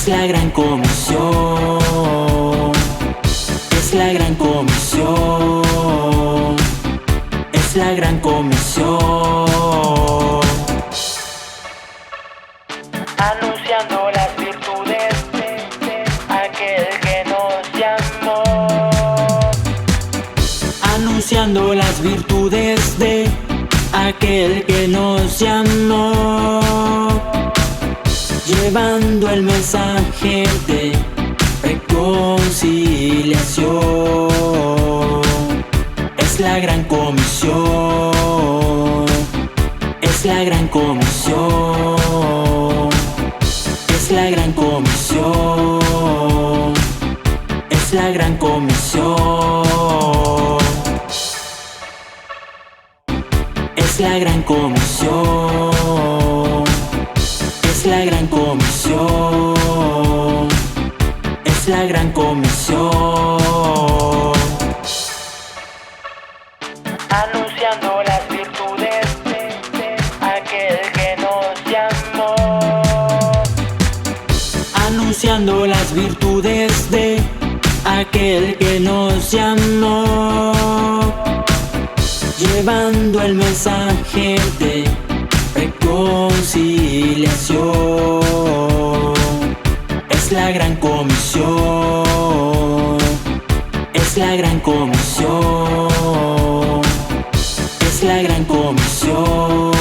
Es la gran comisión. Es la gran comisión. Es la gran comisión. Anunciando las virtudes de aquel que nos llamó. Anunciando las virtudes de aquel que nos llamó. Llevando el mensaje de reconciliación. Es la gran comisión. Es la gran comisión. Es la gran comisión. Es la gran comisión. Es la gran comisión. Es la gran comisión. Es la gran comisión. Anunciando las virtudes de aquel que nos llamó. Anunciando las virtudes de aquel que nos llamó. Llevando el mensaje de reconciliación. Es la gran comisión. Es la gran comisión. Es la gran comisión.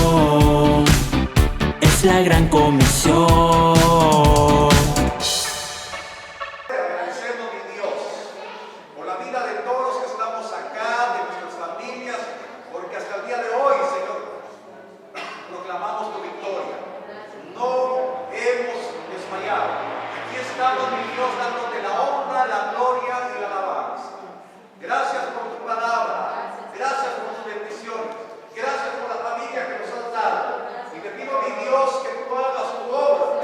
Es la gran comisión. Agradecemos, mi Dios, por la vida de todos los que estamos acá, de nuestras familias, porque hasta el día de hoy, Señor, proclamamos tu victoria. No hemos desmayado. Aquí estamos, mi Dios, dándote la honra, la gloria y la alabanza. Gracias por tu palabra. Gracias por tus bendiciones. Gracias por la familia que nos has dado. Y te pido, mi Dios, que tú hagas tu obra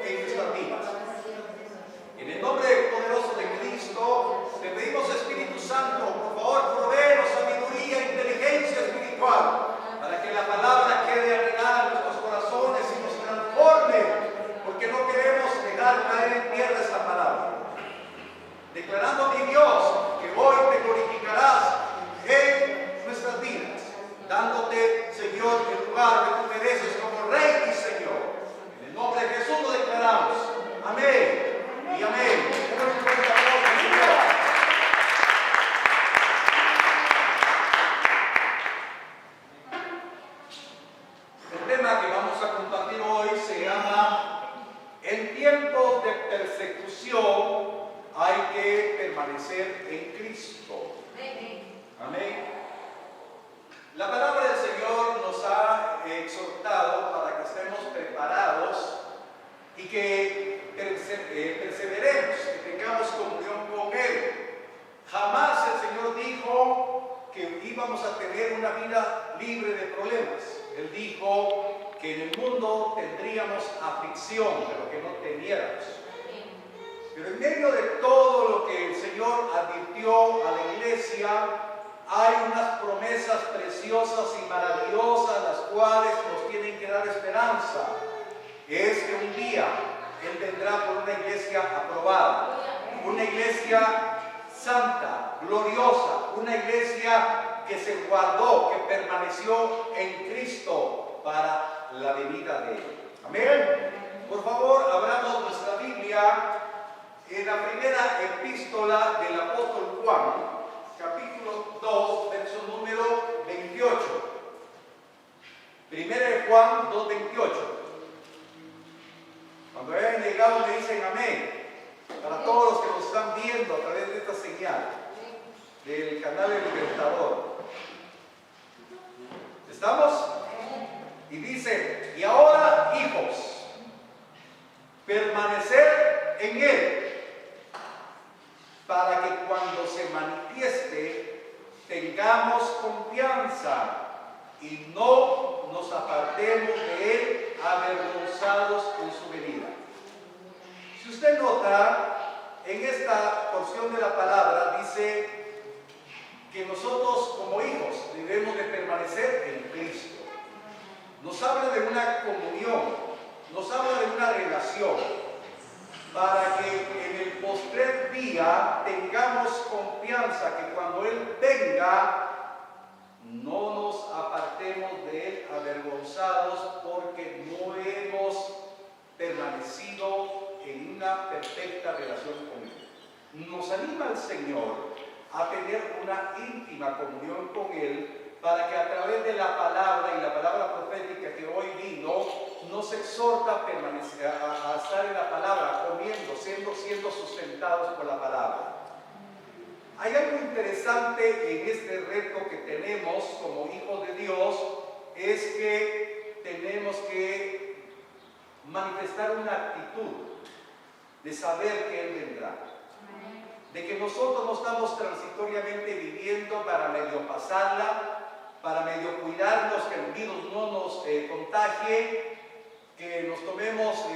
en nuestras vidas. En el nombre poderoso de Cristo, te pedimos, Espíritu Santo, por favor, provéenos sabiduría e inteligencia espiritual para que la palabra quede arraigada en nuestros corazones y nos transforme, porque no queremos dejar caer en tierra esta palabra. Declarando, mi Dios, que hoy te glorificarás en nuestras vidas, dándote, Señor, el lugar que tú mereces como Rey y Señor. En el nombre de Jesús lo declaramos. Amén y amén. El tema que vamos a compartir hoy se llama: en tiempos de persecución hay que permanecer en Cristo. Amén. La palabra del Señor nos ha exhortado para que estemos preparados y que perseveremos, que tengamos comunión con Él. Jamás el Señor dijo que íbamos a tener una vida libre de problemas. Él dijo que en el mundo tendríamos aflicción, pero que no temiéramos. Pero en medio de todo lo que el Señor advirtió a la iglesia, hay unas promesas preciosas y maravillosas, las cuales nos tienen que dar esperanza. Es que un día Él vendrá por una iglesia aprobada, una iglesia santa, gloriosa, una iglesia que se guardó, que permaneció en Cristo para la venida de Él. Amén. Por favor, abramos nuestra Biblia en la primera epístola del apóstol Juan, capítulo 2, verso número 28. Primera de Juan 2:28. Cuando hayan llegado me dicen amén. Para todos los que nos están viendo a través de esta señal del canal El Libertador. ¿Estamos? Y dice: y ahora, hijos, permanecer en Él, para que cuando se manifieste tengamos confianza y no nos apartemos de Él avergonzados en su venida. Si usted nota, en esta porción de la palabra dice que nosotros como hijos debemos de permanecer en Cristo. Nos habla de una comunión, nos habla de una relación. para que en el postrer día tengamos confianza que cuando Él venga, no nos apartemos de Él avergonzados porque no hemos permanecido en una perfecta relación con Él. Nos anima el Señor a tener una íntima comunión con Él para que a través de la palabra y la palabra profética que hoy vino, nos exhorta a permanecer, a estar en la palabra, comiendo, siendo sustentados por la palabra. Hay algo interesante en este reto que tenemos como hijos de Dios, es que tenemos que manifestar una actitud de saber que Él vendrá. De que nosotros no estamos transitoriamente viviendo para medio pasarla, para medio cuidarnos, que el virus no nos contagie, que nos tomemos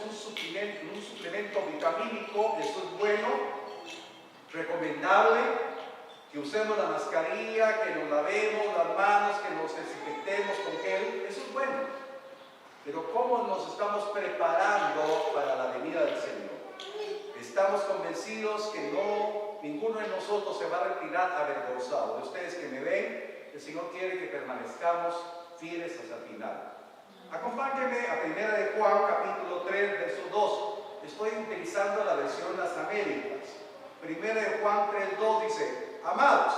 un suplemento vitamínico, eso es bueno, recomendable, que usemos la mascarilla, que nos lavemos las manos, que nos desinfectemos con gel, eso es bueno. Pero ¿cómo nos estamos preparando para la venida del Señor? Estamos convencidos que ninguno de nosotros se va a retirar avergonzado. De ustedes que me ven, el Señor quiere que permanezcamos fieles hasta el final. Acompáñenme a 1 de Juan, capítulo 3, verso 2. Estoy utilizando la versión Las Américas. 1 de Juan 3:2 dice: amados,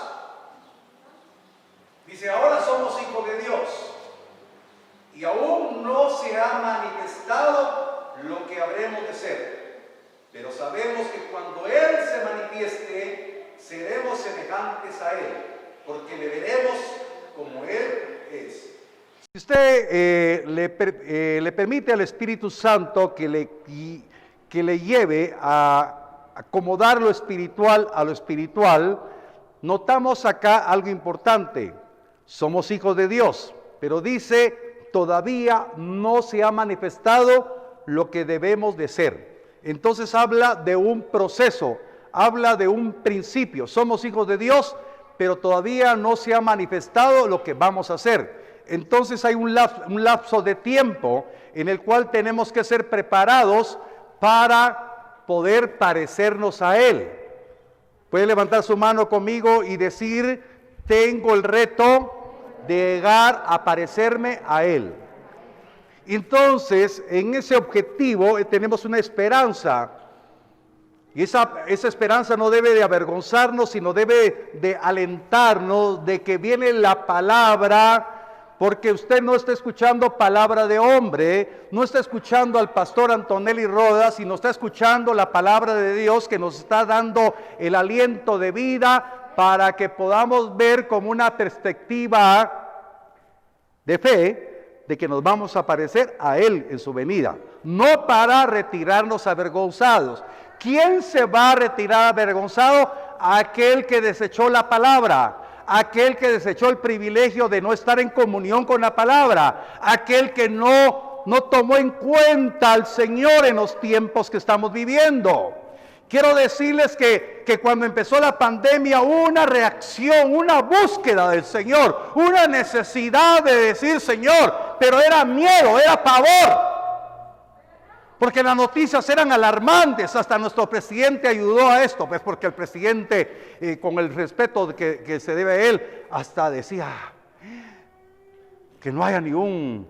dice, ahora somos hijos de Dios, y aún no se ha manifestado lo que habremos de ser. Pero sabemos que cuando Él se manifieste, seremos semejantes a Él, porque le veremos como Él es. Si usted le permite al Espíritu Santo que le lleve a acomodar lo espiritual a lo espiritual, notamos acá algo importante. Somos hijos de Dios, pero dice, todavía no se ha manifestado lo que debemos de ser. Entonces habla de un proceso, habla de un principio. Somos hijos de Dios, pero todavía no se ha manifestado lo que vamos a hacer. Entonces hay un lapso de tiempo en el cual tenemos que ser preparados para poder parecernos a Él. Puede levantar su mano conmigo y decir: tengo el reto de llegar a parecerme a Él. Entonces, en ese objetivo tenemos una esperanza. Y esa esperanza no debe de avergonzarnos, sino debe de alentarnos de que viene la palabra, porque usted no está escuchando palabra de hombre, no está escuchando al pastor Antonelli Rodas, sino está escuchando la palabra de Dios que nos está dando el aliento de vida para que podamos ver como una perspectiva de fe de que nos vamos a parecer a Él en su venida, no para retirarnos avergonzados. ¿Quién se va a retirar avergonzado? Aquel que desechó la palabra, aquel que desechó el privilegio de no estar en comunión con la palabra, aquel que no tomó en cuenta al Señor en los tiempos que estamos viviendo. Quiero decirles que cuando empezó la pandemia hubo una reacción, una búsqueda del Señor, una necesidad de decir Señor, pero era miedo, era pavor. Porque las noticias eran alarmantes, hasta nuestro presidente ayudó a esto, pues porque el presidente, con el respeto que se debe a él, hasta decía que no haya ni un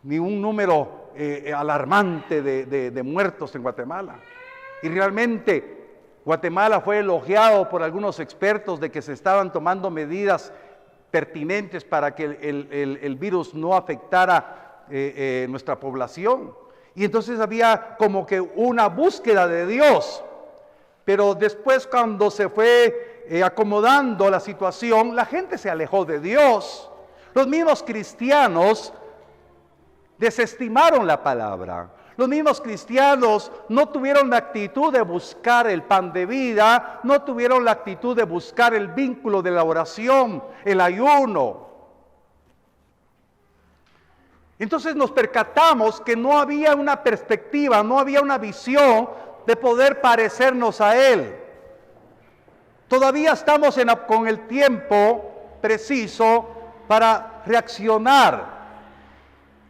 número alarmante de muertos en Guatemala. Y realmente Guatemala fue elogiado por algunos expertos de que se estaban tomando medidas pertinentes para que el virus no afectara nuestra población. Y entonces había como que una búsqueda de Dios. Pero después, cuando se fue acomodando la situación, la gente se alejó de Dios. Los mismos cristianos desestimaron la palabra. Los mismos cristianos no tuvieron la actitud de buscar el pan de vida, no tuvieron la actitud de buscar el vínculo de la oración, el ayuno. Entonces nos percatamos que no había una perspectiva, no había una visión de poder parecernos a Él. Todavía estamos con el tiempo preciso para reaccionar.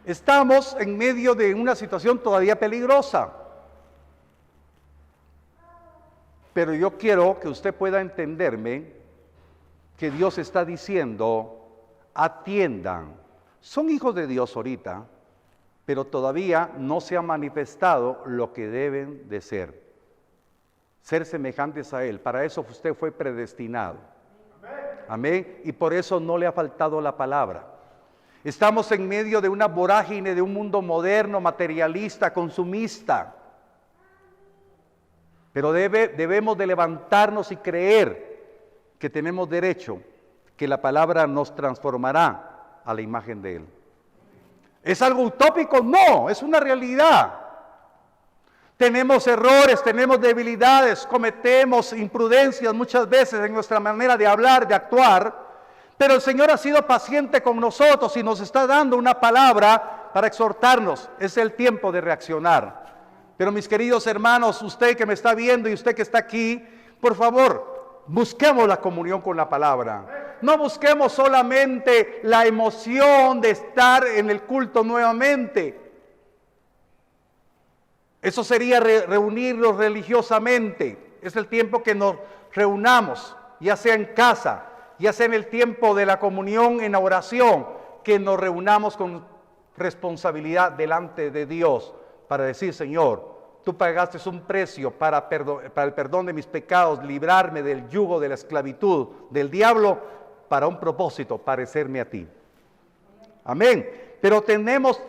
Estamos en medio de una situación todavía peligrosa. Pero yo quiero que usted pueda entenderme que Dios está diciendo, atiendan. Son hijos de Dios ahorita, pero todavía no se ha manifestado lo que deben de ser. Ser semejantes a Él. Para eso usted fue predestinado. Amén. Y por eso no le ha faltado la palabra. Estamos en medio de una vorágine de un mundo moderno, materialista, consumista. Pero debemos de levantarnos y creer que tenemos derecho, que la palabra nos transformará a la imagen de Él. ¿Es algo utópico? No, es una realidad. Tenemos errores, tenemos debilidades, cometemos imprudencias muchas veces en nuestra manera de hablar, de actuar, pero el Señor ha sido paciente con nosotros y nos está dando una palabra para exhortarnos. Es el tiempo de reaccionar. Pero mis queridos hermanos, usted que me está viendo y usted que está aquí, por favor, busquemos la comunión con la palabra. No busquemos solamente la emoción de estar en el culto nuevamente. Eso sería reunirnos religiosamente. Es el tiempo que nos reunamos, ya sea en casa, ya sea en el tiempo de la comunión, en la oración, que nos reunamos con responsabilidad delante de Dios para decir, Señor, tú pagaste un precio para el perdón de mis pecados, librarme del yugo de la esclavitud del diablo, para un propósito, parecerme a ti. Amén. Pero tenemos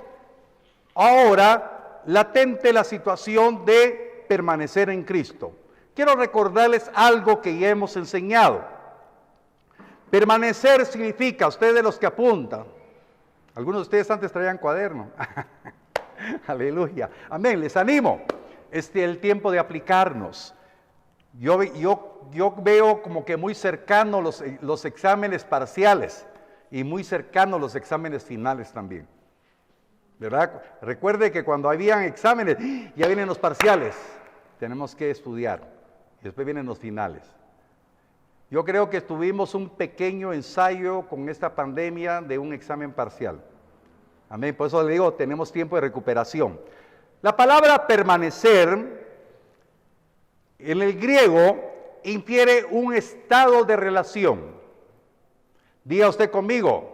ahora latente la situación de permanecer en Cristo. Quiero recordarles algo que ya hemos enseñado. Permanecer significa, ustedes los que apuntan, algunos de ustedes antes traían cuaderno. Aleluya. Amén. Les animo. El tiempo de aplicarnos. Yo veo como que muy cercano los exámenes parciales y muy cercanos los exámenes finales también. ¿Verdad? Recuerde que cuando habían exámenes, ya vienen los parciales. Tenemos que estudiar. Y después vienen los finales. Yo creo que tuvimos un pequeño ensayo con esta pandemia de un examen parcial. Amén. Por eso le digo, tenemos tiempo de recuperación. La palabra permanecer en el griego infiere un estado de relación. Diga usted conmigo,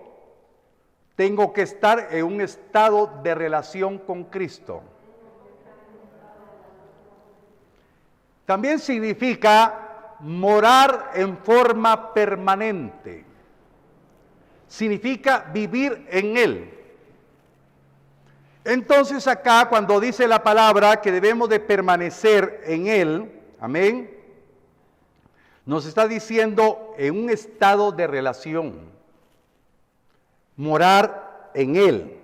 tengo que estar en un estado de relación con Cristo. También significa morar en forma permanente. Significa vivir en Él. Entonces acá cuando dice la palabra que debemos de permanecer en Él, amén, nos está diciendo en un estado de relación, morar en Él,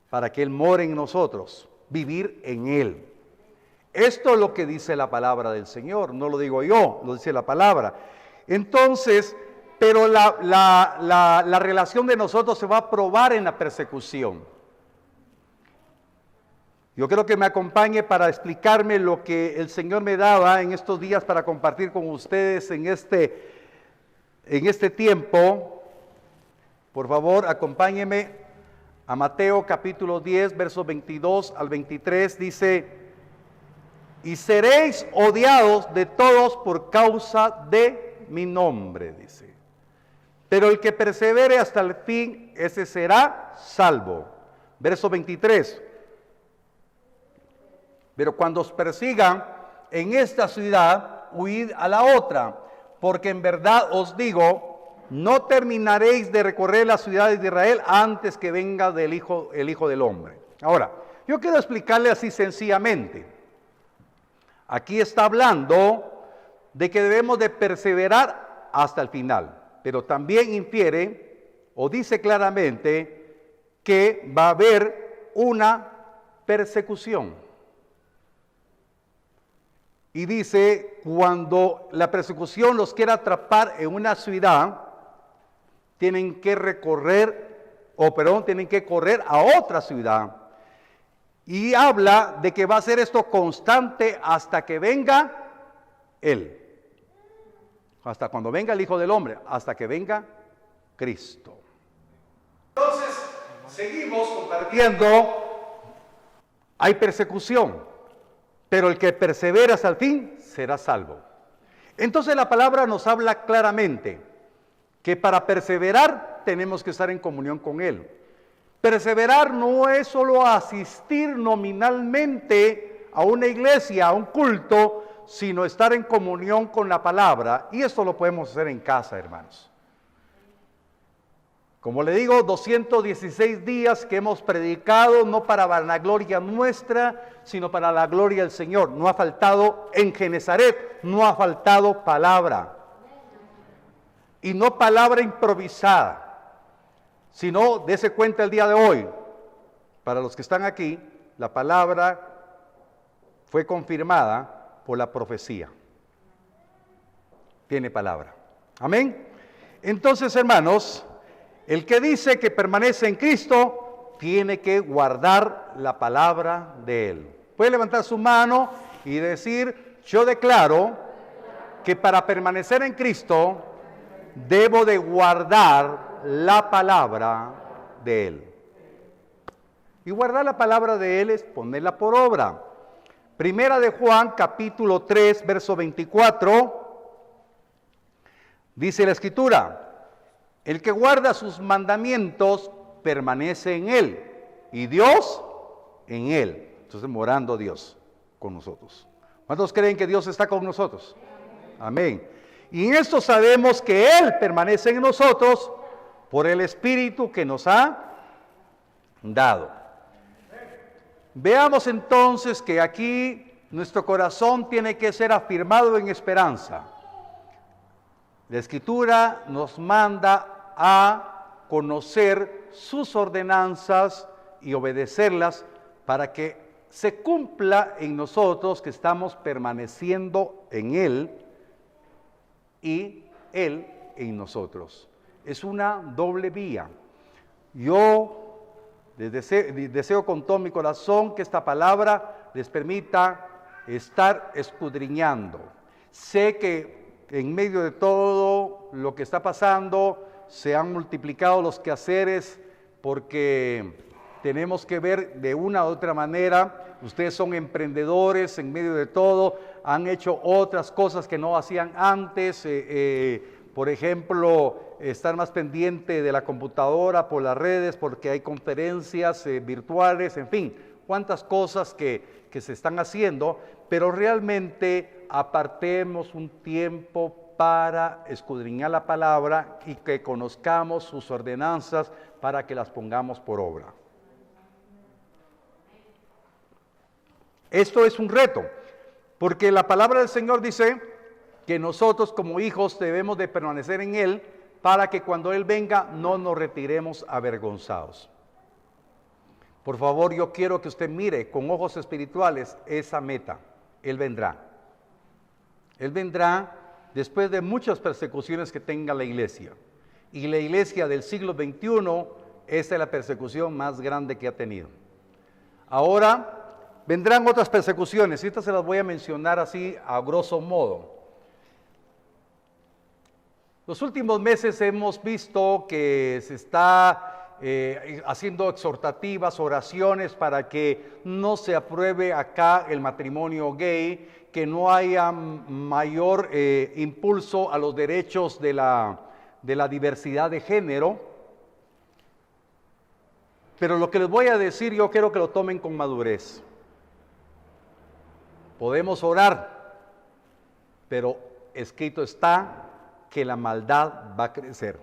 para que Él more en nosotros, vivir en Él. Esto es lo que dice la palabra del Señor, no lo digo yo, lo dice la palabra. Entonces, pero la relación de nosotros se va a probar en la persecución. Yo quiero que me acompañe para explicarme lo que el Señor me daba en estos días para compartir con ustedes en este tiempo. Por favor, acompáñeme a Mateo capítulo 10, versos 22 al 23. Dice, y seréis odiados de todos por causa de mi nombre, dice. Pero el que persevere hasta el fin, ese será salvo. Verso 23. Pero cuando os persigan en esta ciudad, huid a la otra, porque en verdad os digo, no terminaréis de recorrer las ciudades de Israel antes que venga el Hijo del Hombre. Ahora, yo quiero explicarle así sencillamente. Aquí está hablando de que debemos de perseverar hasta el final, pero también infiere o dice claramente que va a haber una persecución. Y dice, cuando la persecución los quiera atrapar en una ciudad, tienen que tienen que correr a otra ciudad. Y habla de que va a ser esto constante hasta que venga Él. Hasta cuando venga el Hijo del Hombre, hasta que venga Cristo. Entonces, seguimos compartiendo. Hay persecución. pero el que persevera hasta el fin será salvo. Entonces la palabra nos habla claramente que para perseverar tenemos que estar en comunión con Él. Perseverar no es solo asistir nominalmente a una iglesia, a un culto, sino estar en comunión con la palabra. Y esto lo podemos hacer en casa, hermanos. Como le digo, 216 días que hemos predicado, no para vanagloria nuestra, sino para la gloria del Señor. No ha faltado en Genezaret, no ha faltado palabra. Y no palabra improvisada, sino, dése cuenta el día de hoy, para los que están aquí, la palabra fue confirmada por la profecía. Tiene palabra. Amén. Entonces, hermanos, el que dice que permanece en Cristo, tiene que guardar la palabra de Él. Puede levantar su mano y decir, yo declaro que para permanecer en Cristo, debo de guardar la palabra de Él. Y guardar la palabra de Él es ponerla por obra. Primera de Juan, capítulo 3, verso 24, dice la Escritura, el que guarda sus mandamientos permanece en Él, y Dios en Él. Entonces, morando Dios con nosotros. ¿Cuántos creen que Dios está con nosotros? Amén. Y en esto sabemos que Él permanece en nosotros por el Espíritu que nos ha dado. Veamos entonces que aquí nuestro corazón tiene que ser afirmado en esperanza. La Escritura nos manda a conocer sus ordenanzas y obedecerlas para que se cumpla en nosotros que estamos permaneciendo en Él y Él en nosotros. Es una doble vía. Yo deseo con todo mi corazón que esta palabra les permita estar escudriñando. Sé que en medio de todo lo que está pasando se han multiplicado los quehaceres porque tenemos que ver de una u otra manera. Ustedes son emprendedores en medio de todo, han hecho otras cosas que no hacían antes. Por ejemplo, estar más pendiente de la computadora por las redes porque hay conferencias virtuales, en fin, cuántas cosas que se están haciendo, pero realmente apartemos un tiempo para escudriñar la palabra y que conozcamos sus ordenanzas para que las pongamos por obra. Esto es un reto, porque la palabra del Señor dice que nosotros como hijos debemos de permanecer en Él para que cuando Él venga no nos retiremos avergonzados. Por favor, yo quiero que usted mire con ojos espirituales esa meta. Él vendrá. Él vendrá después de muchas persecuciones que tenga la iglesia. Y la iglesia del siglo XXI, esta es la persecución más grande que ha tenido. Ahora vendrán otras persecuciones, y estas se las voy a mencionar así a grosso modo. Los últimos meses hemos visto que se está haciendo exhortativas, oraciones para que no se apruebe acá el matrimonio gay, que no haya mayor impulso a los derechos de la diversidad de género. Pero lo que les voy a decir yo quiero que lo tomen con madurez. Podemos orar, pero escrito está que la maldad va a crecer.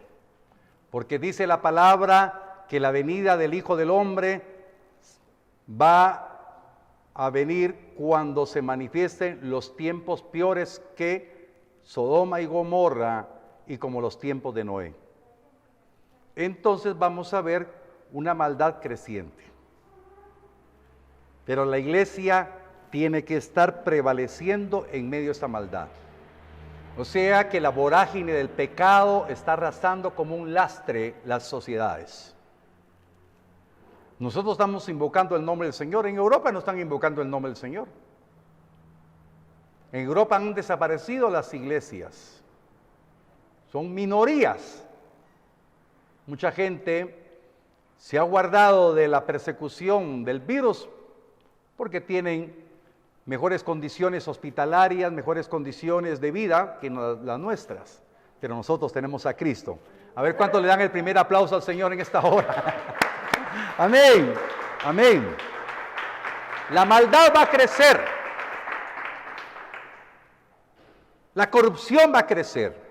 Porque dice la palabra que la venida del Hijo del Hombre va a venir cuando se manifiesten los tiempos peores que Sodoma y Gomorra y como los tiempos de Noé. Entonces vamos a ver una maldad creciente. Pero la iglesia tiene que estar prevaleciendo en medio de esta maldad. O sea que la vorágine del pecado está arrasando como un lastre las sociedades. Nosotros estamos invocando el nombre del Señor. En Europa no están invocando el nombre del Señor. En Europa han desaparecido las iglesias. Son minorías. Mucha gente se ha guardado de la persecución del virus porque tienen mejores condiciones hospitalarias, mejores condiciones de vida que las nuestras. Pero nosotros tenemos a Cristo. A ver cuántos le dan el primer aplauso al Señor en esta hora. Amén, amén. La maldad va a crecer. La corrupción va a crecer.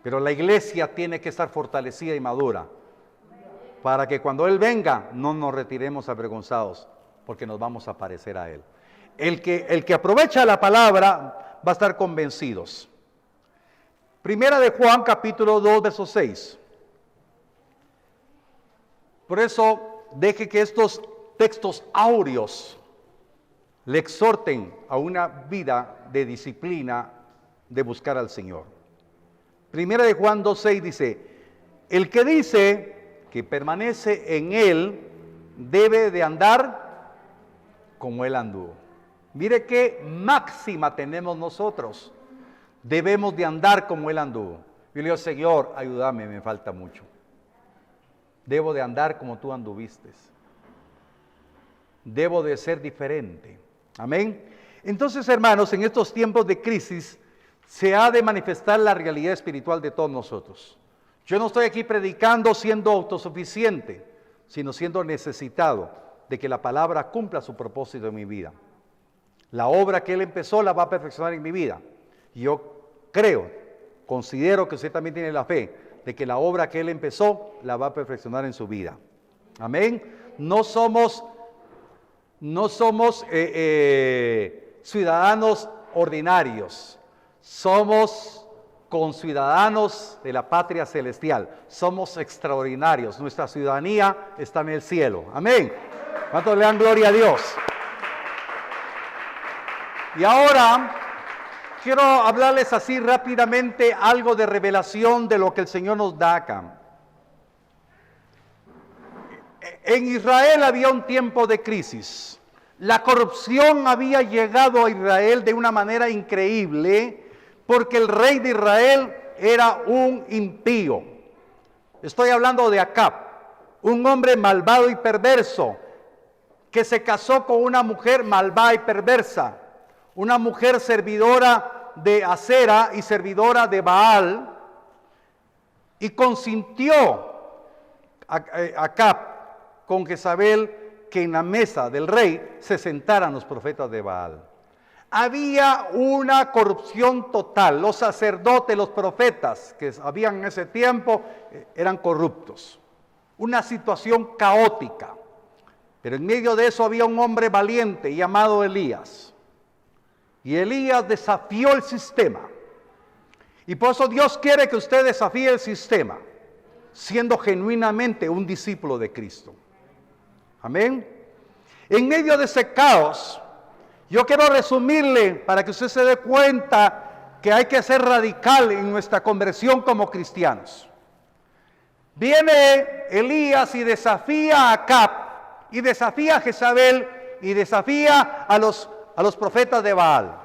Pero la iglesia tiene que estar fortalecida y madura para que cuando Él venga no nos retiremos avergonzados, porque nos vamos a parecer a Él. El que aprovecha la palabra va a estar convencidos. Primera de Juan, capítulo 2, verso 6. Por eso, deje que estos textos áureos le exhorten a una vida de disciplina, de buscar al Señor. Primera de Juan 2, 6 dice, el que dice que permanece en Él, debe de andar como Él anduvo. Mire qué máxima tenemos nosotros. Debemos de andar como Él anduvo. Yo le digo, Señor, ayúdame, me falta mucho. Debo de andar como tú anduviste. Debo de ser diferente. Amén. Entonces, hermanos, en estos tiempos de crisis, se ha de manifestar la realidad espiritual de todos nosotros. Yo no estoy aquí predicando siendo autosuficiente, sino siendo necesitado de que la palabra cumpla su propósito en mi vida. La obra que Él empezó la va a perfeccionar en mi vida. Y yo creo, considero que usted también tiene la fe de que la obra que Él empezó la va a perfeccionar en su vida. Amén. No somos ciudadanos ordinarios. Somos conciudadanos de la patria celestial. Somos extraordinarios. Nuestra ciudadanía está en el cielo. Amén. ¿Cuántos le dan gloria a Dios? Y ahora quiero hablarles así rápidamente algo de revelación de lo que el Señor nos da acá. En Israel había un tiempo de crisis. La corrupción había llegado a Israel de una manera increíble porque el rey de Israel era un impío. Estoy hablando de Acab, un hombre malvado y perverso que se casó con una mujer malvada y perversa, una mujer servidora de Acera y servidora de Baal, y consintió Acab con Jezabel que en la mesa del rey se sentaran los profetas de Baal. Había una corrupción total. Los sacerdotes, los profetas que habían en ese tiempo eran corruptos. Una situación caótica. Pero en medio de eso había un hombre valiente llamado Elías. Y Elías desafió el sistema. Y por eso Dios quiere que usted desafíe el sistema, siendo genuinamente un discípulo de Cristo. Amén. En medio de ese caos, yo quiero resumirle para que usted se dé cuenta que hay que ser radical en nuestra conversión como cristianos. Viene Elías y desafía a Acab, y desafía a Jezabel, y desafía a los profetas de Baal.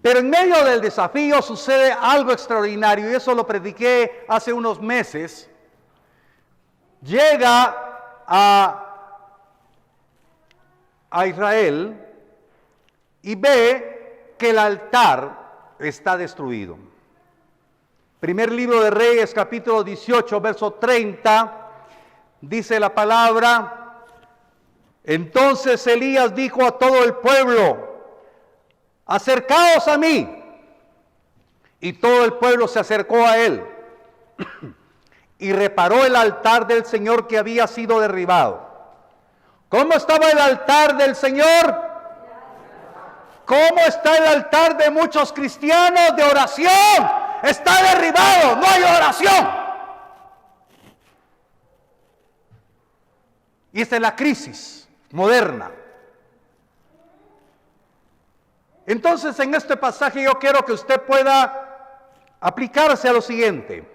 Pero en medio del desafío sucede algo extraordinario, y eso lo prediqué hace unos meses. Llega a Israel y ve que el altar está destruido. Primer libro de Reyes, capítulo 18, verso 30, dice la palabra: entonces Elías dijo a todo el pueblo: acercaos a mí. Y todo el pueblo se acercó a él y reparó el altar del Señor que había sido derribado. ¿Cómo estaba el altar del Señor? ¿Cómo está el altar de muchos cristianos de oración? Está derribado, no hay oración. Y esta es la crisis moderna. Entonces, en este pasaje yo quiero que usted pueda aplicarse a lo siguiente.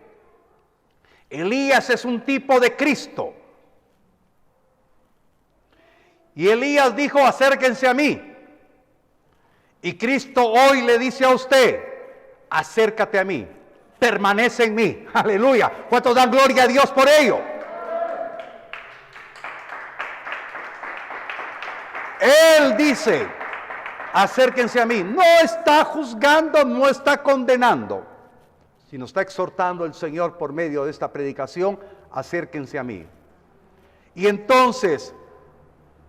Elías es un tipo de Cristo. Y Elías dijo: acérquense a mí. Y Cristo hoy le dice a usted: acércate a mí, permanece en mí. Aleluya. ¿Cuántos dan gloria a Dios por ello? Él dice, acérquense a mí. No está juzgando, no está condenando, sino está exhortando el Señor por medio de esta predicación, acérquense a mí. Y entonces,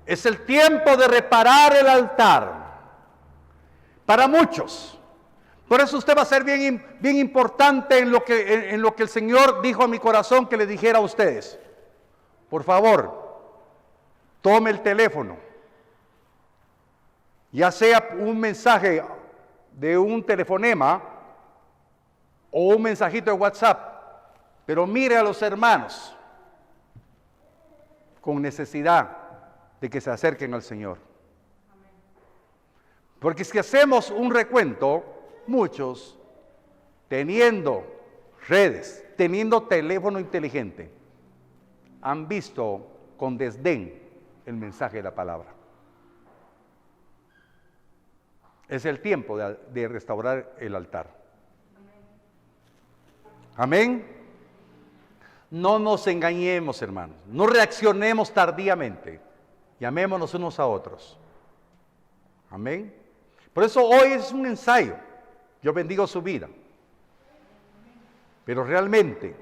es el tiempo de reparar el altar. Para muchos. Por eso usted va a ser bien importante en lo que el Señor dijo a mi corazón que le dijera a ustedes. Por favor, tome el teléfono. Ya sea un mensaje de un telefonema o un mensajito de WhatsApp. Pero mire a los hermanos con necesidad de que se acerquen al Señor. Porque si hacemos un recuento, muchos teniendo redes, teniendo teléfono inteligente, han visto con desdén el mensaje de la palabra. Es el tiempo de restaurar el altar. Amén. No nos engañemos, hermanos. No reaccionemos tardíamente. Llamémonos unos a otros. Amén. Por eso hoy es un ensayo. Yo bendigo su vida. Pero realmente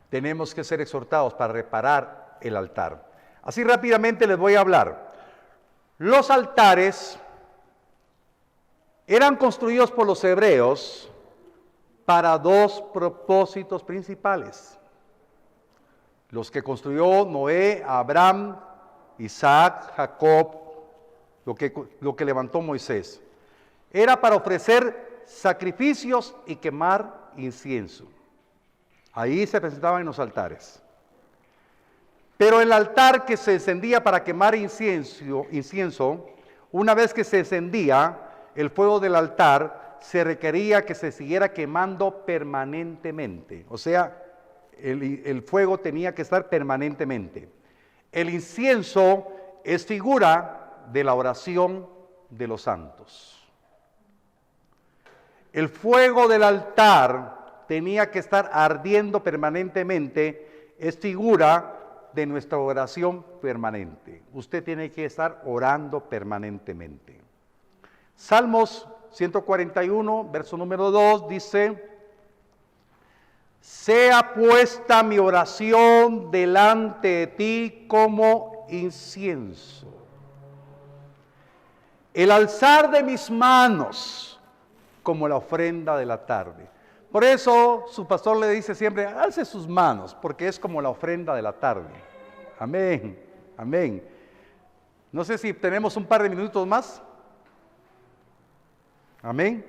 tenemos que ser exhortados para reparar el altar. Así rápidamente les voy a hablar. Los altares eran construidos por los hebreos para dos propósitos principales. Los que construyó Noé, Abraham, Isaac, Jacob, lo que levantó Moisés. Era para ofrecer sacrificios y quemar incienso. Ahí se presentaban en los altares. Pero el altar que se encendía para quemar incienso, una vez que se encendía el fuego del altar, se requería que se siguiera quemando permanentemente. O sea, el fuego tenía que estar permanentemente. El incienso es figura de la oración de los santos. El fuego del altar tenía que estar ardiendo permanentemente, es figura de nuestra oración permanente. Usted tiene que estar orando permanentemente. Salmos 141, verso número 2, dice: sea puesta mi oración delante de ti como incienso. El alzar de mis manos como la ofrenda de la tarde. Por eso su pastor le dice siempre, alce sus manos, porque es como la ofrenda de la tarde. Amén, amén. No sé si tenemos un par de minutos más. Amén.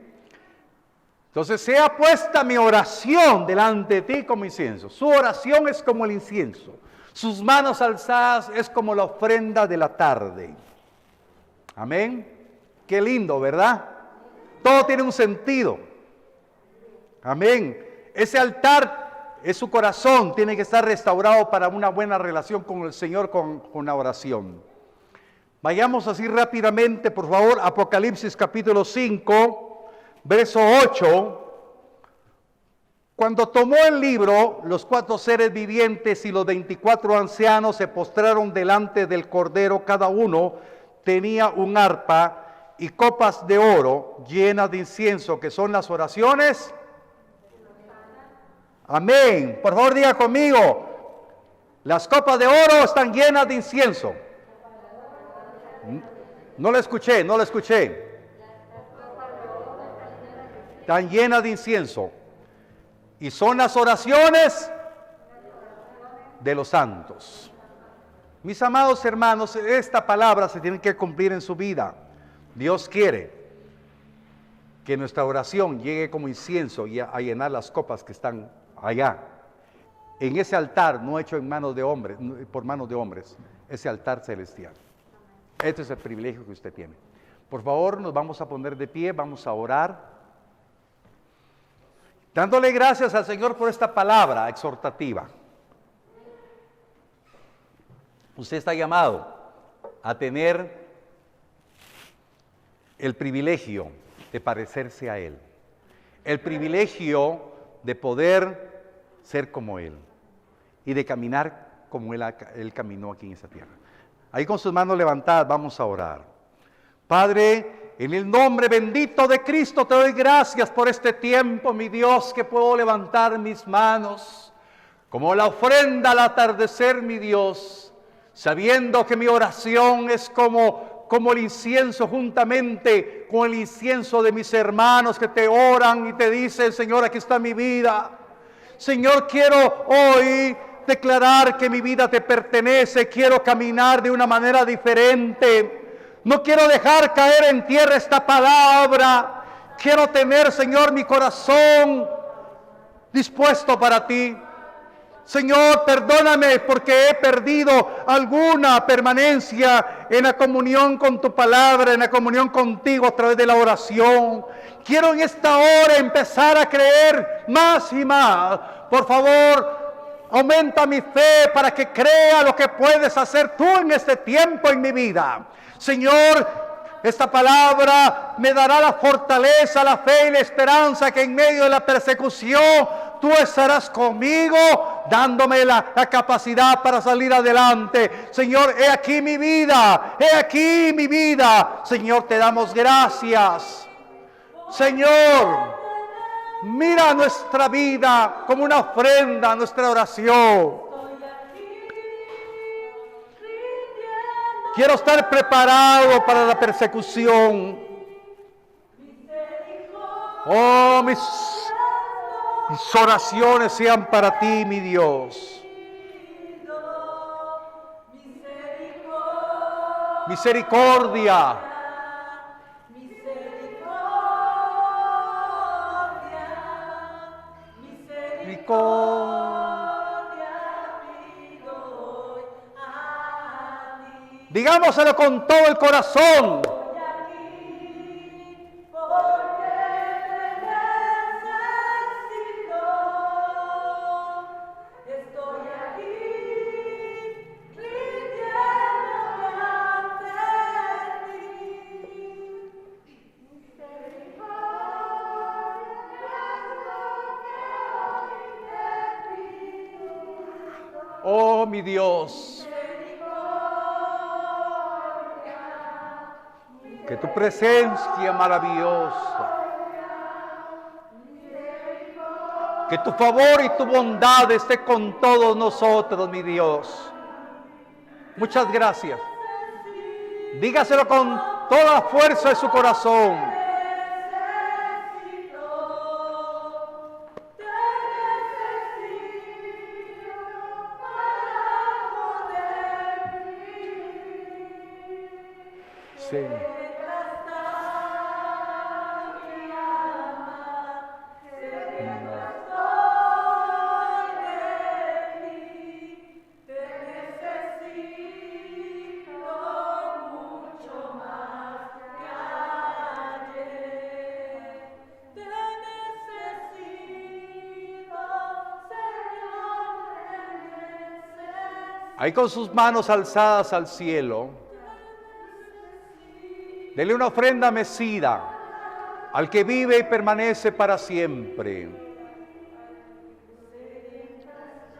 Entonces, sea puesta mi oración delante de ti como incienso. Su oración es como el incienso. Sus manos alzadas es como la ofrenda de la tarde. Amén. Qué lindo, ¿verdad? Todo tiene un sentido. Amén. Ese altar es su corazón. Tiene que estar restaurado para una buena relación con el Señor, con la oración. Vayamos así rápidamente, por favor, Apocalipsis capítulo 5, verso 8. Cuando tomó el libro, los 4 seres vivientes y los 24 ancianos se postraron delante del Cordero. Cada uno tenía un arpa y copas de oro llenas de incienso, que son las oraciones. Amén. Por favor, diga conmigo. Las copas de oro están llenas de incienso. No lo escuché, no lo escuché. Están llenas de incienso. Y son las oraciones de los santos. Mis amados hermanos, esta palabra se tiene que cumplir en su vida. Dios quiere que nuestra oración llegue como incienso y a llenar las copas que están allá. En ese altar no hecho en manos de hombres, por manos de hombres, ese altar celestial. Este es el privilegio que usted tiene. Por favor, nos vamos a poner de pie, vamos a orar. Dándole gracias al Señor por esta palabra exhortativa. Usted está llamado a tener el privilegio de parecerse a Él. El privilegio de poder ser como Él. Y de caminar como Él caminó aquí en esa tierra. Ahí con sus manos levantadas vamos a orar. Padre, en el nombre bendito de Cristo te doy gracias por este tiempo, mi Dios, que puedo levantar mis manos como la ofrenda al atardecer, mi Dios, sabiendo que mi oración es como el incienso juntamente con el incienso de mis hermanos que te oran y te dicen, Señor, aquí está mi vida. Señor, quiero hoy declarar que mi vida te pertenece, quiero caminar de una manera diferente. No quiero dejar caer en tierra esta palabra. Quiero tener, Señor, mi corazón dispuesto para ti. Señor, perdóname porque he perdido alguna permanencia en la comunión con tu palabra, en la comunión contigo a través de la oración. Quiero en esta hora empezar a creer más y más. Por favor, aumenta mi fe para que crea lo que puedes hacer tú en este tiempo en mi vida. Señor, esta palabra me dará la fortaleza, la fe y la esperanza que en medio de la persecución tú estarás conmigo, dándome la capacidad para salir adelante. Señor, he aquí mi vida, he aquí mi vida. Señor, te damos gracias. Señor, mira nuestra vida como una ofrenda, nuestra oración. Quiero estar preparado para la persecución. Oh, mis oraciones sean para ti, mi Dios. Misericordia. Digámoselo con todo el corazón. Oh, mi Dios, que tu presencia maravillosa, que tu favor y tu bondad esté con todos nosotros, mi Dios. Muchas gracias. Dígaselo con toda la fuerza de su corazón. Sí. Ahí con sus manos alzadas al cielo, dele una ofrenda mecida al que vive y permanece para siempre.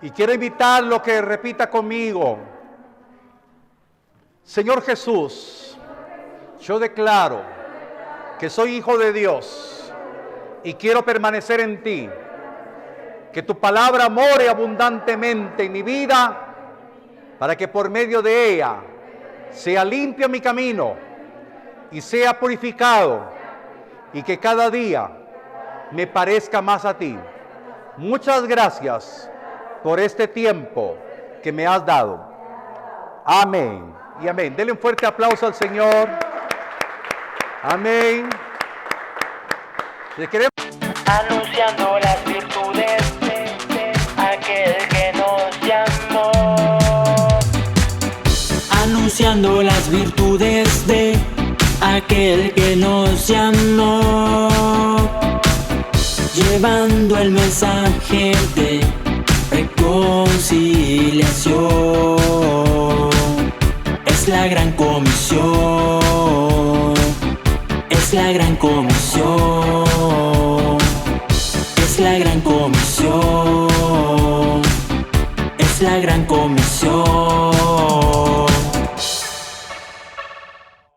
Y quiero invitarlo a que repita conmigo: Señor Jesús, yo declaro que soy hijo de Dios y quiero permanecer en ti. Que tu palabra more abundantemente en mi vida, para que por medio de ella sea limpio mi camino y sea purificado, y que cada día me parezca más a ti. Muchas gracias por este tiempo que me has dado. Amén y amén. Denle un fuerte aplauso al Señor. Amén. Le queremos anunciando las virtudes de aquel que nos llamó. Anunciando las virtudes de aquel que nos llamó, llevando el mensaje de reconciliación. Es la gran comisión.